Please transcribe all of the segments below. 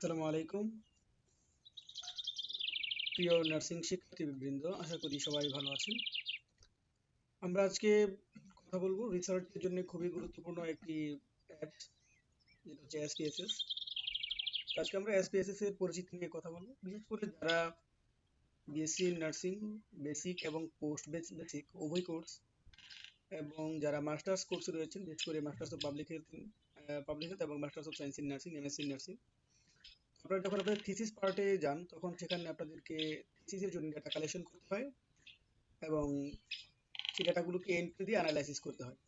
আসসালামু আলাইকুম প্রিয় নার্সিং শিক্ষার্থীবৃন্দ, আশা করি সবাই ভালো আছেন। আমরা আজকে কথা বলবো রিসার্চের জন্য খুবই গুরুত্বপূর্ণ একটি অ্যাপস, যেটা হচ্ছে এসপিএসএস। আজকে আমরা এসপিএসএস এর পরিচিতি নিয়ে কথা বলবো, বিশেষ করে যারা বিএসসি নার্সিং বেসিক এবং পোস্ট বেসিক উভয় কোর্স এবং যারা মাস্টার্স কোর্সে রয়েছেন, বিশেষ করে মাস্টার্স অফ পাবলিক হেলথ এবং masters of science in nursing MSc nursing. আপনারা যখন আপনাদের থিসিস পার্টে যান, তখন সেখানে আপনাদেরকে থিসিসের জন্য ডাটা কালেকশন করতে হয় এবং সেই ডাটাগুলোকে এন্ট্রি দিয়ে অ্যানালাইসিস করতে হয়।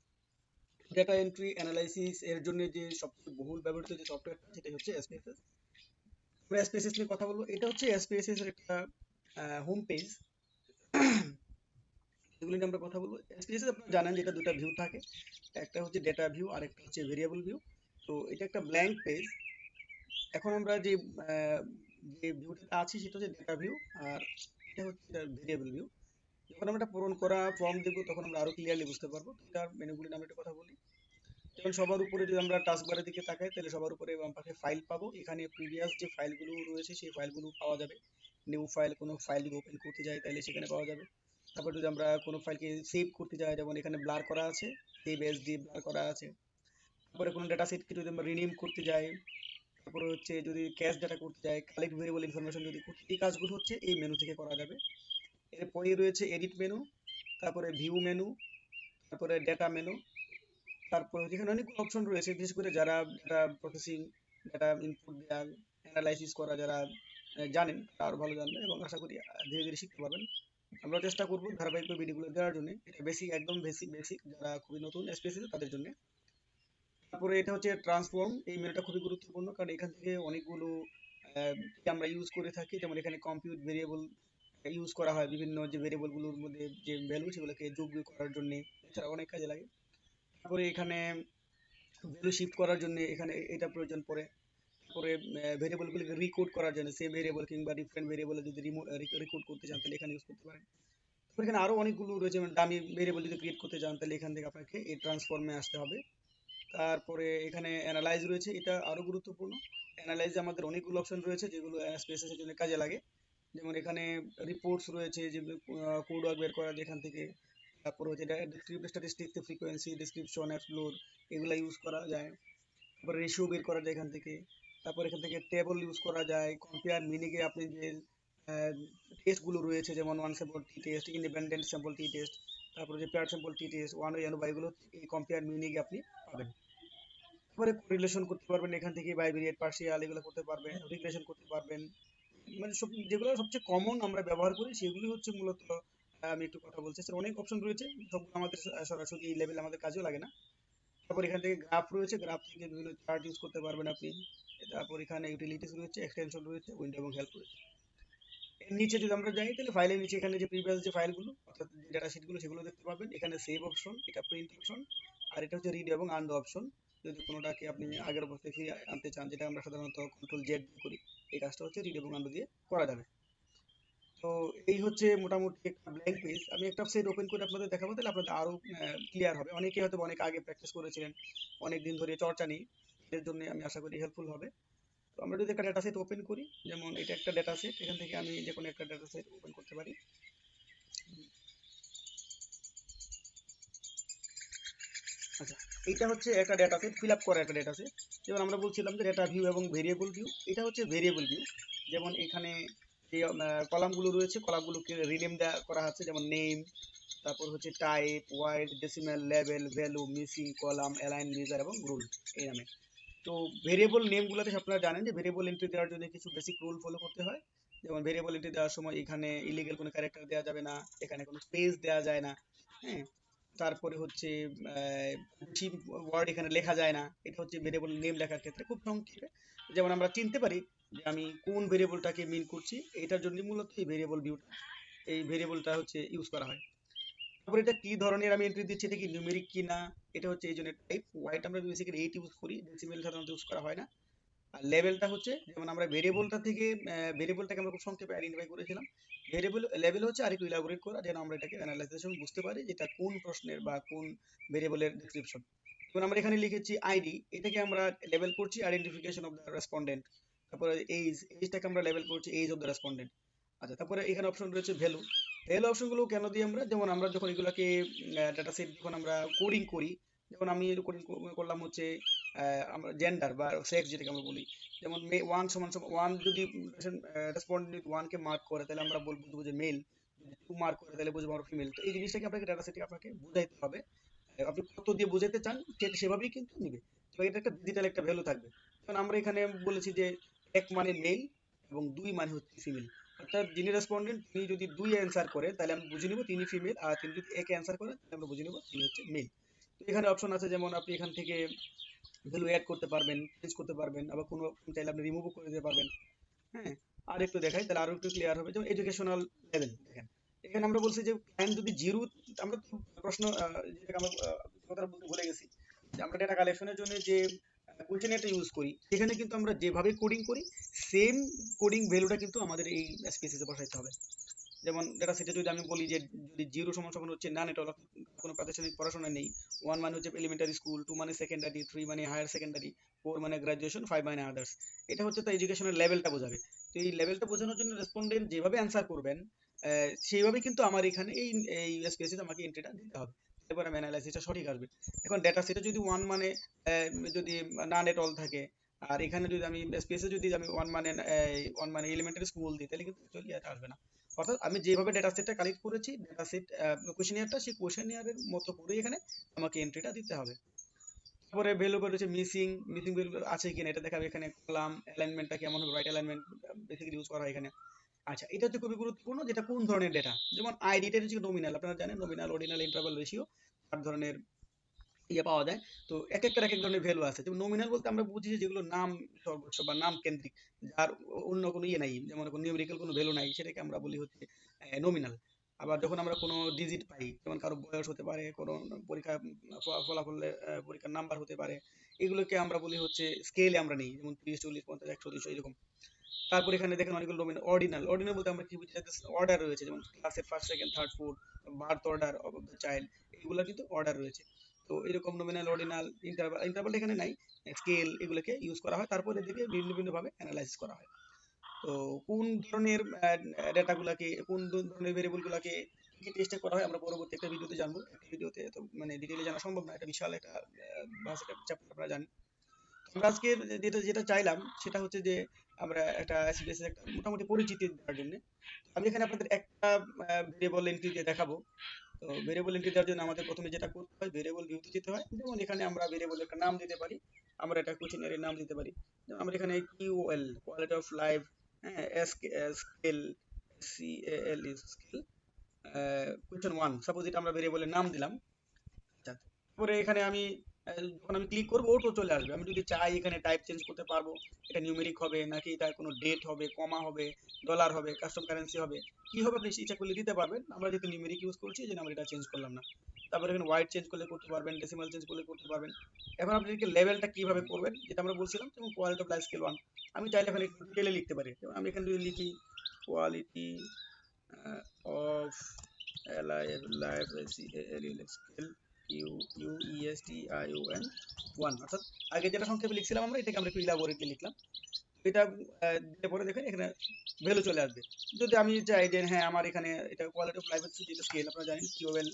ডেটা এন্ট্রি অ্যানালাইসিস এর জন্য যে সবচেয়ে বহুল ব্যবহৃত যে সফটওয়্যারটা, সেটা হচ্ছে এসপিএসএস। আমরা এসপিএসএস নিয়ে কথা বলবো। এটা হচ্ছে এসপিএসএস এর একটা হোম পেজ, এগুলো নিয়ে আমরা কথা বলবো। এসপিএসএস আপনারা জানেন যে এটা দুটো ভিউ থাকে, একটা হচ্ছে ডেটা ভিউ আর একটা হচ্ছে ভেরিয়েবল ভিউ। তো এটা একটা ব্ল্যাঙ্ক পেজ। এখন আমরা আহ, যে ভিউটা আছে সেটা হচ্ছে ডেটা ভিউ, আর এটা হচ্ছে ভেরিয়েবল ভিউ। যখন আমরা এটা পূরণ করা ফর্ম দেবো, তখন আমরা আরো ক্লিয়ারলি বুঝতে পারবো। তো এটার মেনুগুলি নিয়ে আমরা একটা কথা বলি। যেমন সবার উপরে যদি আমরা টাস্কবারের দিকে তাকাই, তাহলে সবার উপরে বাম পাশে ফাইল পাবো। এখানে প্রিভিয়াস যে ফাইলগুলো রয়েছে সেই ফাইলগুলো পাওয়া যাবে। নিউ ফাইল, কোনো ফাইল যদি ওপেন করতে যাই তাহলে সেখানে পাওয়া যাবে। তারপর যদি আমরা কোনো ফাইলকে সেভ করতে যাই, যেমন এখানে ব্লার করা আছে, সেভ এস দিয়ে ব্লার করা আছে। তারপরে কোনো ডাটা সেটকে যদি আমরা রিনেম করতে যাই, তারপরে হচ্ছে যদি ক্যাশ ডাটা করতে যাই, কালেক্ট ভেরিয়েবল ইনফরমেশন যদি করতে, এই কাজগুলো হচ্ছে এই মেনু থেকে করা যাবে। এরপরে রয়েছে এডিট মেনু, তারপরে ভিউ মেনু, তারপরে ডেটা মেনু। তারপর যেখানে অনেকগুলো অপশন রয়েছে, বিশেষ করে যারা ডেটা প্রসেসিং, ডেটা ইনপুট দেওয়া, অ্যানালাইসিস করা যারা জানেন, তারা আরো ভালো জানবেন এবং আশা করি ধীরে ধীরে শিখতে পারবেন। আমরা চেষ্টা করবো ধারাবাহিক ভিডিওগুলো দেওয়ার জন্য। এটা বেসিক, একদম বেসিক বেসিক, যারা খুবই নতুন এসপিএসসি তাদের জন্য। তারপরে এটা হচ্ছে ট্রান্সফর্ম। এই মেনুটা খুবই গুরুত্বপূর্ণ, কারণ এখান থেকে অনেকগুলো আমরা ইউজ করে থাকি। যেমন এখানে কম্পিউট ভেরিয়েবল ইউজ করা হয়, বিভিন্ন যে ভেরিয়েবল গুলোর মধ্যে যে ভ্যালু, সেগুলোকে যোগ বিয়োগ করার জন্য। এছাড়া অনেক কাজে লাগে। তারপরে এখানে ভ্যালু শিফট করার জন্য এখানে এটা প্রয়োজন পড়ে। পরে ভেরিয়েবলগুলোকে রিকোড করার জন্য সেম ভেরিয়েবল কিংবা ডিফারেন্ট ভেরিয়েবলে যদি রিকোড করতে চান, তাহলে এখানে ইউজ করতে পারেন। তারপর এখানে আরো অনেকগুলো রয়েছে, যেমন ডামি ভেরিয়েবল যদি ক্রিয়েট করতে চান, তাহলে এখান থেকে আপনাকে এই ট্রান্সফর্মে আসতে হবে। তারপরে এখানে অ্যানালাইজ রয়েছে, এটা আরো গুরুত্বপূর্ণ। অ্যানালাইজে আমাদের অনেকগুলো অপশন রয়েছে যেগুলো স্পেসেস এর জন্য কাজে লাগে। যেমন এখানে রিপোর্টস রয়েছে, যেগুলো কোড ওয়ার্ক বের করা যেখান থেকে। তারপর হচ্ছে descriptive statistics, frequency, description, explore, এগুলা ইউজ করা যায়। তারপরে রেশিও বের করা যায় এখান থেকে। তারপর এখান থেকে টেবল ইউজ করা যায়। কম্পেয়ার মিনিংয়ে আপনি যে টেস্ট গুলো রয়েছে, যেমন ওয়ান স্যাম্পল টি টেস্ট, ইন্ডিপেন্ডেন্ট স্যাম্পল টি টেস্ট, তারপরে যে পেয়ার স্যাম্পল টি টেস্ট, ওয়ান ওয়ে বা এগুলো এই কম্পেয়ার মিনিংয়ে আপনি পাবেন। তারপরে রিলেশন করতে পারবেন এখান থেকে, বাইভেরিয়েট, পার্সিয়াল, এগুলো করতে পারবেন, রিগ্রেশন করতে পারবেন। মানে সব যেগুলো সবচেয়ে কমন আমরা ব্যবহার করি, সেগুলি হচ্ছে মূলত আমি একটু কথা বলছি। স্যার অনেক অপশন রয়েছে, সবগুলো আমাদের সরাসরি এই লেভেলে আমাদের কাজেও লাগে না। তারপর এখান থেকে গ্রাফ রয়েছে, গ্রাফ থেকে বিভিন্ন চার্ট ইউজ করতে পারবেন আপনি। তারপর এখানে ইউটিলিটিস রয়েছে, এক্সটেনশন রয়েছে, উইন্ডো এবং হেল্প রয়েছে। এর নিচে যদি আমরা যাই, তাহলে ফাইলের নিচে এখানে যে প্রিভিয়াস যে ফাইলগুলো, অর্থাৎ যে ডাটা শিটগুলো, সেগুলো দেখতে পাবেন। এখানে সেভ অপশন, এটা প্রিন্ট অপশন, আর এটা হচ্ছে রিড এবং আনডু অপশন। যদি কোনোটাকে আপনি আগের অবস্থায় ফিরিয়ে আনতে চান, যেটা আমরা সাধারণত কন্ট্রোল জেড দিয়ে করি, এই কাজটা হচ্ছে রিড এবং আনডু দিয়ে করা যাবে। তো এই হচ্ছে মোটামুটি একটা ব্ল্যাঙ্ক পেজ। আমি একটা সেট ওপেন করে আপনাদের দেখাবো, তাহলে আপনাদের আরো ক্লিয়ার হবে। অনেকে হয়তো অনেক আগে প্র্যাকটিস করেছিলেন, অনেক দিন ধরে চর্চা নেই, এর জন্য আমি আশা করি হেল্পফুল হবে। তো আমরা যদি একটা ডেটা সেট ওপেন করি, যেমন এটা একটা ডেটা সেট, এখান থেকে আমি যে কোনো একটা ডেটা সেট ওপেন করতে পারি। আচ্ছা, এটা হচ্ছে একটা ডেটা সেট, ফিল আপ করা একটা ডেটা সেট। যেমন আমরা বলছিলাম যে ডেটা ভিউ এবং ভেরিয়েবল ভিউ, এটা হচ্ছে ভেরিয়েবল ভিউ। যেমন এখানে যে কলামগুলো রয়েছে, কলামগুলোকে রিনেম দেওয়া করা আছে, যেমন নেম, তারপর হচ্ছে type, wide, decimal, level, value, missing, column, align, measure এবং রুল, এই নামে। তো ভেরিয়েবল নেমগুলোতে আপনারা জানেন যে ভেরিয়েবল এন্ট্রি দেওয়ার জন্য কিছু বেসিক রুল ফলো করতে হয়। যেমন ভেরিয়েবল এন্ট্রি দেওয়ার সময় এখানে ইলিগেল কোনো ক্যারেক্টার দেওয়া যাবে না, এখানে কোনো স্পেস দেওয়া যায় না। হ্যাঁ, তারপরে হচ্ছে বেশি ওয়ার্ড এখানে লেখা যায় না। এটা হচ্ছে ভেরিয়েবল নেম লেখার ক্ষেত্রে খুব সংক্ষেপে, যেমন আমরা চিনতে পারি যে আমি কোন ভেরিয়েবলটাকে মিন করছি। এটার জন্য মূলত এই ভেরিয়েবল ভিউটা, এই ভেরিয়েবলটা হচ্ছে ইউজ করা হয়। তারপর এটা কি ধরনের আমি এন্ট্রি দিচ্ছি, এটা কি নিউমেরিক কি না, এটা হচ্ছে এই জন্য টাইপ। হোয়াইট আমরা বেসিক্যালি 8 ইউজ করি, ডেসিমেল সাধারণত ইউজ করা হয় না। আর লেভেলটা হচ্ছে, যেমন আমরা ভেরিয়েবলটা থেকে ভেরিয়েবলটাকে আমরা খুব সংক্ষেপে আইডেন্টিফাই করেছিলাম। ভেরিয়েবল লেভেল হচ্ছে আরেকটু ইলাবোরেট করা, যেন আমরা এটাকে অ্যানালাইজেশন বুঝতে পারি যে এটা কোন প্রশ্নের বা কোন ভেরিয়েবলের ডেসক্রিপশন। যেমন আমরা এখানে লিখেছি আইডি, এটাকে আমরা লেভেল করছি আইডেন্টিফিকেশন অফ দ্য রেসপন্ডেন্ট। তারপরে এইজটাকে আমরা লেবেল করছি এইজ অফ দ্য রেসপন্ডেন্ট। আচ্ছা, তারপরে এখানে অপশন রয়েছে ভ্যালু। ভ্যালু অপশনগুলো কেন দিই আমরা, যেমন আমরা যখন এগুলাকে ডাটা সেট যখন আমরা কোডিং করি, যেমন আমি কোডিং করলাম হচ্ছে আমরা জেন্ডার বা সেক্স যেটাকে আমরা বলি, যেমন ওয়ান সমান সমান ওয়ান, যদি রেসপন্ডেন্ট যদি ওয়ানকে মার্ক করে তাহলে আমরা বুঝবো যে মেল, যদি টু মার্ক করে তাহলে বুঝবো আমরা ফিমেল। তো এই জিনিসটাকে আপনাকে ডাটা সেটে আপনাকে বুঝাইতে হবে, আপনি কত দিয়ে বোঝাতে চান সেটা সেভাবেই কিন্তু নিবে। তো এটা একটা ডিজিটাল একটা ভ্যালু থাকবে। কারণ আমরা এখানে বলেছি যে এক মানে মেল এবং দুই মানে হচ্ছে ফিমেল। অর্থাৎ যিনি রেসপন্ডেন্ট তিনি যদি দুই অ্যান্সার করে তাহলে আমরা বুঝে নিব তিনি ফিমেল, আর তিনি যদি এক অ্যান্সার করেন তাহলে আমরা বুঝে নিব তিনি হচ্ছে মেল। তো এখানে অপশন আছে, যেমন আপনি এখান থেকে ভ্যালু অ্যাড করতে পারবেন, চেঞ্জ করতে পারবেন, আবার কোনো চাইলে আপনি রিমুভও করে দিতে পারবেন। হ্যাঁ, আর একটু দেখাই তাহলে আরো একটু ক্লিয়ার হবে। যেমন এডুকেশনাল লেভেল দেখেন, এখানে আমরা বলছি যে ক্লায়েন্ট যদি জিরো, আমরা তো প্রশ্ন যেটাকে আমরা কথা বলতে ভুলে গেছি, যে আমরা ডেটা কালেকশনের জন্য যে কোয়েশ্চেনারটা ইউজ করি সেখানে কিন্তু আমরা যেভাবে কোডিং করি সেম কোডিং ভ্যালুটা কিন্তু আমাদের এই এসপিএসএস এ বসাইতে হবে। যেমন ডেটা সেটে যদি আমি বলি যে যদি জিরো সমান সমান হচ্ছে নান এট অল, কোনো প্রাতিষ্ঠানিক পড়াশোনা নেই, ওয়ান মানে হচ্ছে এলিমেন্টারি স্কুল, টু মানে সেকেন্ডারি, থ্রি মানে হায়ার সেকেন্ডারি, ফোর মানে গ্রাজুয়েশন, ফাইভ মানে আদার্স, এটা হচ্ছে তার এডুকেশনের লেভেলটা বোঝাবে। তো এই লেভেলটা বোঝানোর জন্য রেসপন্ডেন্ট যেভাবে অ্যান্সার করবেন সেইভাবে কিন্তু আমার এখানে এই এই এসপিএসসি আমাকে এন্ট্রিটা দিতে হবে, এরপর আমি অ্যানালাইসিসটা সঠিক আসবে। এখন ডেটা সেটে যদি ওয়ান মানে যদি নান এট অল থাকে, আর এখানে যদি আমি এসপিএসসি যদি আমি ওয়ান মানে এলিমেন্টারি স্কুল দিই তাহলে কিন্তু অ্যাকচুয়ালি এটা আসবে না। অর্থাৎ আমি যেভাবে ডেটা সেটটা কালেক্ট করেছি, ডেটা সেট কোশ্চেনিয়ারটা, সেই কোশ্চেনিয়ারের মতো করে এখানে আমাকে এন্ট্রিটা দিতে হবে। তারপরে ভ্যালু রয়েছে মিসিং, মিসিং ভ্যালু আছে কিনা এটা দেখাবে এখানে, কলাম অ্যালাইনমেন্টটা কেমন হবে, রাইট অ্যালাইনমেন্ট বেসিক্যালি ইউজ করা হয় এখানে। আচ্ছা, এটা হচ্ছে খুবই গুরুত্বপূর্ণ, যেটা কোন ধরনের ডেটা। যেমন আইডিটা হচ্ছে নমিনাল, আপনারা জানেন নমিনাল, অর্ডিনাল, ইন্টারভাল, রেশিও 8 ধরনের পাওয়া যায়। তো এক একটার এক এক ধরনের ভ্যালু আছে। যেমন নমিনাল বলতে আমরা বুঝি যে যেগুলো নাম সর্বোচ্চ বা নাম কেন্দ্রিক, যার অন্য কোনো নাই, যেমন কোনো নিউমেরিক্যাল কোনো ভ্যালু নাই, সেটাকে আমরা বলি হচ্ছে নমিনাল। আবার যখন আমরা কোনো ডিজিট পাই, যেমন কারো বয়স হতে পারে, কোনো পরীক্ষা ফলাফলে পরীক্ষার নাম্বার হতে পারে, এগুলোকে আমরা বলি হচ্ছে স্কেলে আমরা নেই, যেমন 30, 40, 50, 100, 200 এরকম। তারপর এখানে দেখেন অনেকগুলো নমিনাল। অর্ডিনাল, অর্ডিনাল বলতে আমরা কি বুঝি, অর্ডার রয়েছে, যেমন ক্লাসের first, second, third, fourth, birth order of the child, এগুলো কিন্তু অর্ডার রয়েছে। তো এরকম নমিনাল, অর্ডিনাল, ইন্টারভাল, ইন্টারভাল এখানে নাই, স্কেল, এগুলোকে ইউজ করা হয়। তারপর এদিকে ভিন্ন ভিন্ন ভাবে অ্যানালাইসিস করা হয়। তো কোন ধরনের ডেটাগুলাকে, কোন ধরনের ভেরিয়েবল গুলাকে কি টেস্টে করা হয় আমরা পরবর্তী একটা ভিডিওতে জানবো। একটা ভিডিওতে তো মানে ডিটেইলে জানা সম্ভব না, এটা বিশাল একটা ভাষা চ্যাপ্টার আপনারা জানেন। আমরা আজকে যেটা যেটা চাইলাম সেটা হচ্ছে যে আমরা একটা এসবিএস একটা মোটামুটি পরিচিতি দেওয়ার জন্য আমি এখানে আপনাদের একটা ভেরিয়েবল এন্ট্রি দিয়ে দেখাবো। তো ভেরিয়েবল এন্ট্রি দেওয়ার জন্য আমাদের প্রথমে যেটা করতে হয়, ভেরিয়েবল ভিউতে যেতে হয়। যেমন এখানে আমরা ভেরিয়েবল একটা নাম দিতে পারি, আমরা একটা কোশ্চেনের নাম দিতে পারি। যেমন আমরা এখানে কিউএল, কোয়ালিটি অফ লাইফ, হ্যাঁ, scale, CL scale, question one, suppose এটা আমরা ভেরিয়েবলের নাম দিলাম। আচ্ছা, তারপরে এখানে আমি যখন আমি ক্লিক করবো ওটো চলে আসবে। আমি যদি চাই এখানে টাইপ চেঞ্জ করতে পারবো, এটা নিউমেরিক হবে নাকি এটা কোনো ডেট হবে, কমা হবে, ডলার হবে, কাস্টম কারেন্সি হবে, কি হবে আপনি ইচ্ছা করলে দিতে পারবেন। আমরা যেহেতু নিউমেরিক ইউজ করছি এই জন্য আমরা এটা চেঞ্জ করলাম না। তারপরে এখানে হোয়াইট চেঞ্জ করলে করতে পারবেন, ডেসিমাল চেঞ্জ করলে করতে পারবেন। এখন আপনি লেভেলটা কিভাবে করবেন যেটা আমরা বলছিলাম, যেমন quality of life scale one, আমি চাইলে এখানে একটু ডিটেলে লিখতে পারি। যেমন আমি এখানে যদি লিখি quality of life scale UESTION 1, অর্থাৎ আগে যেটা সংক্ষেপে লিখছিলাম আমরা এটাকে আমরা একটু ইলাবোরেটলি লিখলাম। এটা দিলে পরে দেখেন এখানে ভ্যালু চলে আসবে। যদি আমি চাই যে হ্যাঁ আমার এখানে এটা কোয়ালিটি অফ লাইফ যেটা স্কেল আপনারা জানেন কিউএল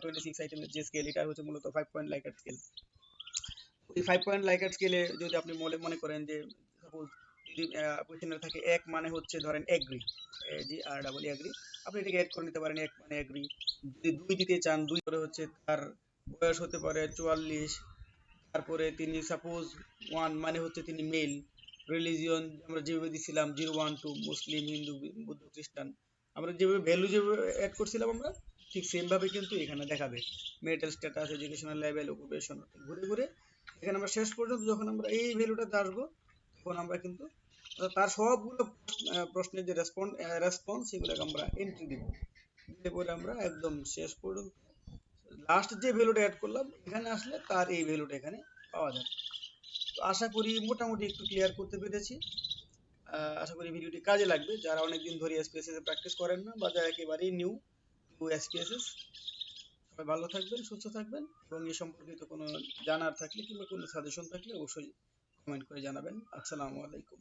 26 আইটেমের যে স্কেল, এটা হচ্ছে মূলত 5 পয়েন্ট লাইকার স্কেল। এই 5 পয়েন্ট লাইকার স্কেলে যদি আপনি মনে করেন যে সাপোজ যদি কোশ্চেনে থাকে এক মানে হচ্ছে ধরেন এগ্রি, এগ্রি, আপনি এটাকে অ্যাড করে নিতে পারেন, এক মানে এগ্রি। যদি দুই দিতে চান, দুই করে হচ্ছে তার বয়স হতে পারে 44, তারপরে তিনি সাপোজ ওয়ান মানে হচ্ছে তিনি মেল, রিলিজিয়ন আমরা যেভাবে দিছিলাম 0, 1, 2, মুসলিম, হিন্দু, বুদ্ধ, খ্রিস্টান, আমরা যেভাবে ভ্যালু যেভাবে অ্যাড করছিলাম আমরা ঠিক সেম ভাবে কিন্তু এখানে দেখাবে। Marital status, educational level, occupation, ঘুরে ঘুরে এখানে আমরা শেষ পর্যন্ত যখন আমরা এই ভ্যালুটাতে আসবো তখন আমরা কিন্তু তার সবগুলো প্রশ্নের যে রেসপন্স সেগুলোকে আমরা এন্ট্রি দিব, দিলে পরে আমরা একদম শেষ পর্যন্ত লাস্ট যে ভ্যালুটা অ্যাড করলাম এখানে আসলে তার এই ভ্যালুটা এখানে পাওয়া যাবে। তো আশা করি মোটামুটি একটু ক্লিয়ার করতে পেরেছি। আশা করি ভিডিওটি কাজে লাগবে যারা অনেকদিন ধরে এসপিএসএস এ প্র্যাকটিস করেন না বা যারা একেবারেই নিউ টু এসপিএসএস। সবাই ভালো থাকবেন, সুস্থ থাকবেন, এবং এই সম্পর্কিত কোনো জানার থাকলে কিংবা কোনো সাজেশন থাকলে অবশ্যই কমেন্ট করে জানাবেন। আসসালামু আলাইকুম।